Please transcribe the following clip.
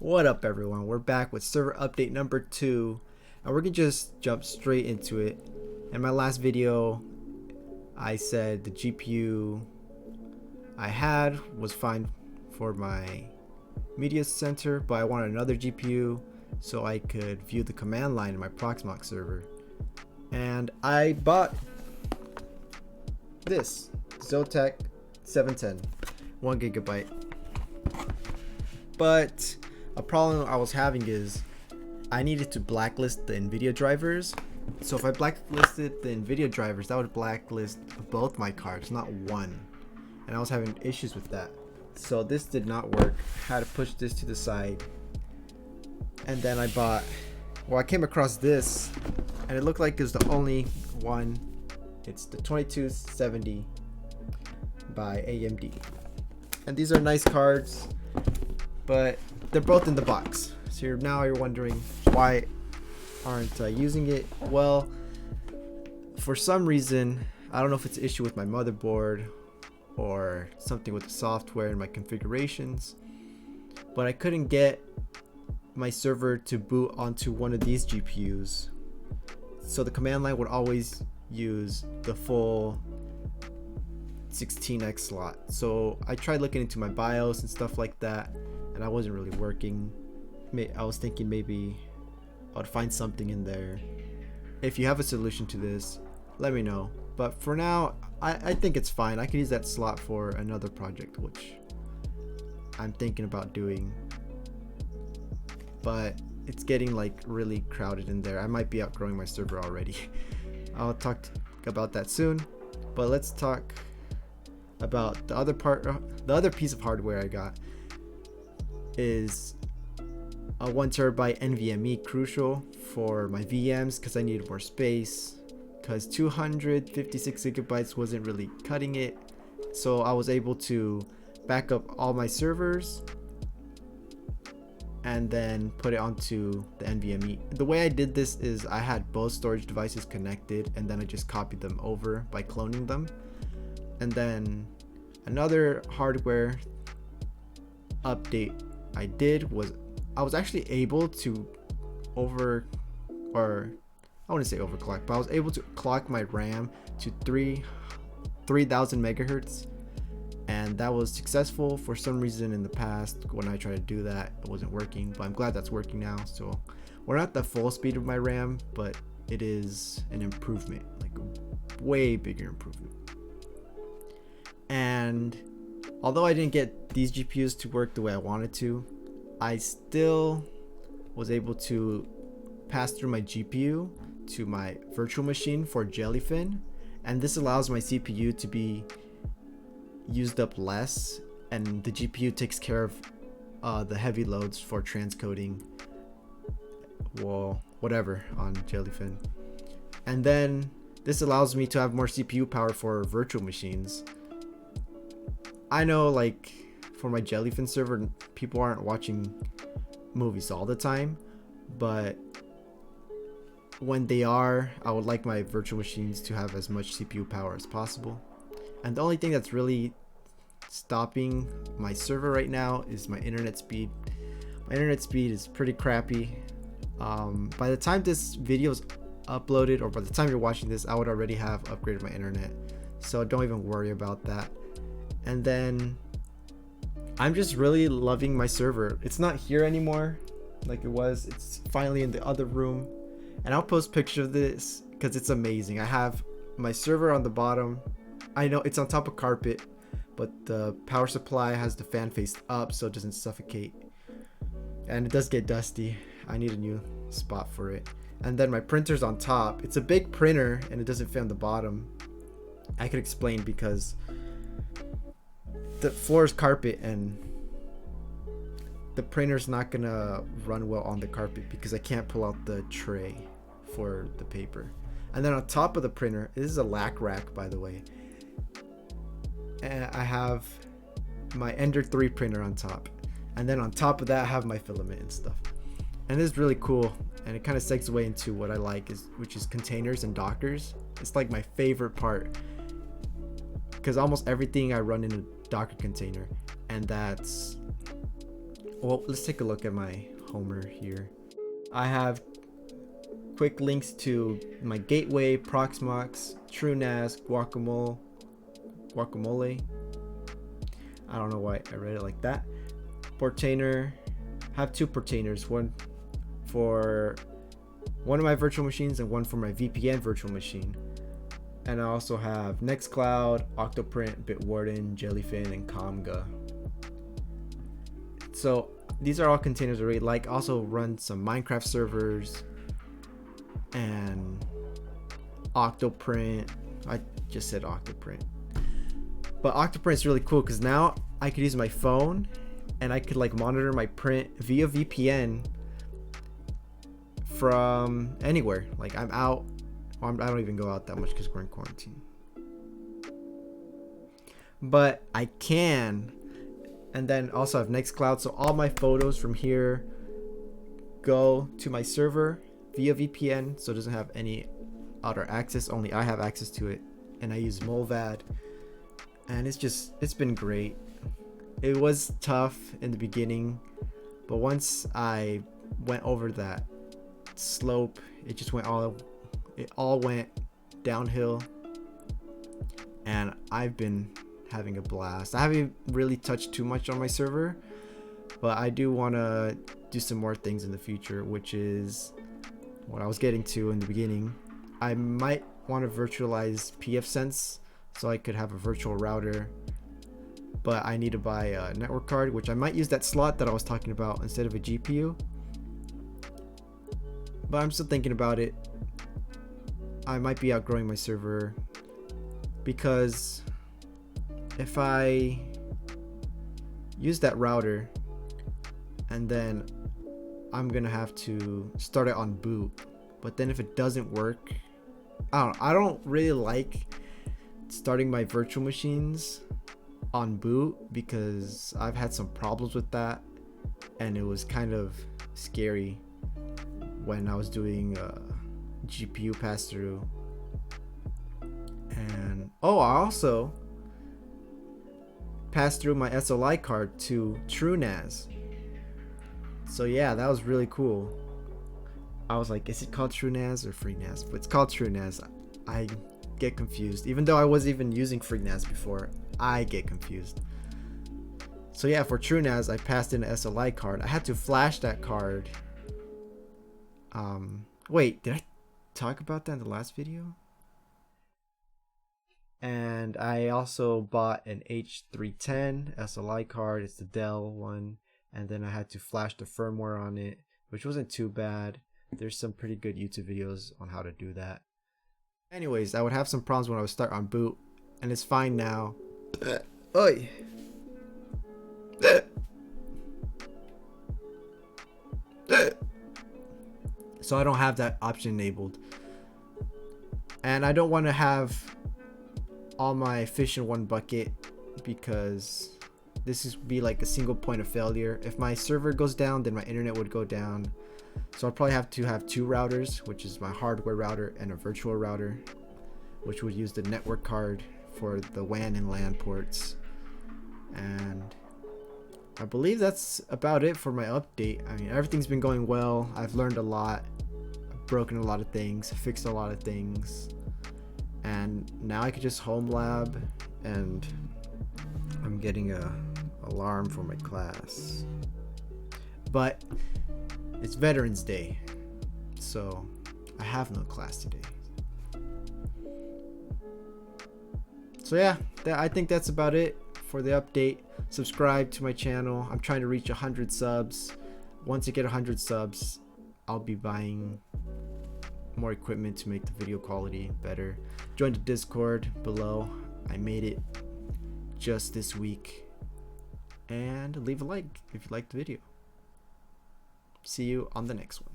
What up, everyone? We're back with server update number 2, and we're gonna just jump straight into it. In my last video, I said the GPU I had was fine for my media center, but I wanted another GPU so I could view the command line in my Proxmox server. And I bought this Zotac 710, 1 gigabyte. But a problem I was having is I needed to blacklist the NVIDIA drivers. So if I blacklisted the NVIDIA drivers, that would blacklist both my cards, not one. And I was having issues with that. So this did not work. I had to push this to the side. And then I came across this, and it looked like it was the only one. It's the 2270 by AMD. And these are nice cards, but they're both in the box. So now you're wondering, why aren't I using it? Well, for some reason, I don't know if it's an issue with my motherboard or something with the software and my configurations, but I couldn't get my server to boot onto one of these GPUs. So the command line would always use the full 16x slot. So I tried looking into my BIOS and stuff like that, and I wasn't really working. I was thinking maybe I would find something in there. If you have a solution to this, let me know. But for now, I think it's fine. I could use that slot for another project, which I'm thinking about doing. But it's getting like really crowded in there. I might be outgrowing my server already. I'll talk about that soon. But let's talk about the other part. The other piece of hardware I got is a 1 terabyte NVMe, crucial for my VMs because I needed more space, because 256 gigabytes wasn't really cutting it. So I was able to back up all my servers and then put it onto the NVMe. The way I did this is I had both storage devices connected, and then I just copied them over by cloning them. And then another hardware update I did was I was actually able to I wouldn't say overclock, but I was able to clock my RAM to 3000 megahertz, and that was successful. For some reason in the past when I tried to do that, it wasn't working, but I'm glad that's working now. So we're not the full speed of my RAM, but it is an improvement, like a way bigger improvement. And although I didn't get these GPUs to work the way I wanted to, I still was able to pass through my GPU to my virtual machine for Jellyfin, and this allows my CPU to be used up less, and the GPU takes care of the heavy loads for transcoding, well, whatever, on Jellyfin. And then this allows me to have more CPU power for virtual machines. I know, like, for my Jellyfin server, people aren't watching movies all the time, but when they are, I would like my virtual machines to have as much CPU power as possible. And the only thing that's really stopping my server right now is my internet speed. My internet speed is pretty crappy. By the time this video is uploaded, or by the time you're watching this, I would already have upgraded my internet, so don't even worry about that. And then I'm just really loving my server. It's not here anymore like it was. It's finally in the other room, and I'll post pictures of this because it's amazing. I have my server on the bottom. I know it's on top of carpet, but the power supply has the fan faced up so it doesn't suffocate, and it does get dusty. I need a new spot for it. And then my printer's on top. It's a big printer and it doesn't fit on the bottom. I could explain because the floor is carpet, and the printer's not gonna run well on the carpet because I can't pull out the tray for the paper. And then on top of the printer, this is a lac rack, by the way, and I have my Ender 3 printer on top, and then on top of that I have my filament and stuff. And this is really cool, and it kind of segues into what I like, which is containers and Dockers. It's like my favorite part because almost everything I run in a Docker container, and that's well, let's take a look at my Homer here. I have quick links to my gateway, Proxmox, TrueNAS, Guacamole. I don't know why I read it like that. Portainer. I have 2 Portainers, one for one of my virtual machines and one for my VPN virtual machine. And I also have Nextcloud, Octoprint, Bitwarden, Jellyfin, and Comga. So these are all containers I really like. Also run some Minecraft servers and Octoprint. I just said Octoprint. But Octoprint is really cool because now I could use my phone and I could like monitor my print via VPN from anywhere. Like I'm out. I don't even go out that much because we're in quarantine. But I can. And then also I have Nextcloud. So all my photos from here go to my server via VPN. So it doesn't have any outer access. Only I have access to it. And I use Molvad. And it's been great. It was tough in the beginning. But once I went over that slope, it all went downhill, and I've been having a blast. I haven't really touched too much on my server, but I do want to do some more things in the future, which is what I was getting to in the beginning. I might want to virtualize pfSense so I could have a virtual router, but I need to buy a network card, which I might use that slot that I was talking about instead of a GPU, but I'm still thinking about it. I might be outgrowing my server because if I use that router and then I'm gonna have to start it on boot, but then if it doesn't work, I don't really like starting my virtual machines on boot because I've had some problems with that and it was kind of scary when I was doing GPU pass through. And I also passed through my SLI card to TrueNAS. So yeah, that was really cool. I was like, is it called TrueNAS or FreeNAS? But it's called TrueNAS. I get confused. Even though I was even using FreeNAS before, I get confused. So yeah, for TrueNAS, I passed in an SLI card. I had to flash that card. Wait, did I talk about that in the last video? And I also bought an H310 SLI card. It's the Dell one, and then I had to flash the firmware on it, which wasn't too bad. There's some pretty good YouTube videos on how to do that. Anyways, I would have some problems when I would start on boot, and it's fine now. Oi. So I don't have that option enabled, and I don't want to have all my fish in one bucket because this is be like a single point of failure. If my server goes down, then my internet would go down. So I'd probably have to have 2 routers, which is my hardware router and a virtual router, which would use the network card for the WAN and LAN ports. And I believe that's about it for my update. I mean, everything's been going well. I've learned a lot. I've broken a lot of things, fixed a lot of things. And now I could just Homelab, and I'm getting a alarm for my class. But it's Veterans Day, so I have no class today. So yeah, I think that's about it for the update. Subscribe to my channel. I'm trying to reach 100 subs. Once I get 100 subs, I'll be buying more equipment to make the video quality better. Join the Discord below. I made it just this week. And leave a like if you liked the video. See you on the next one.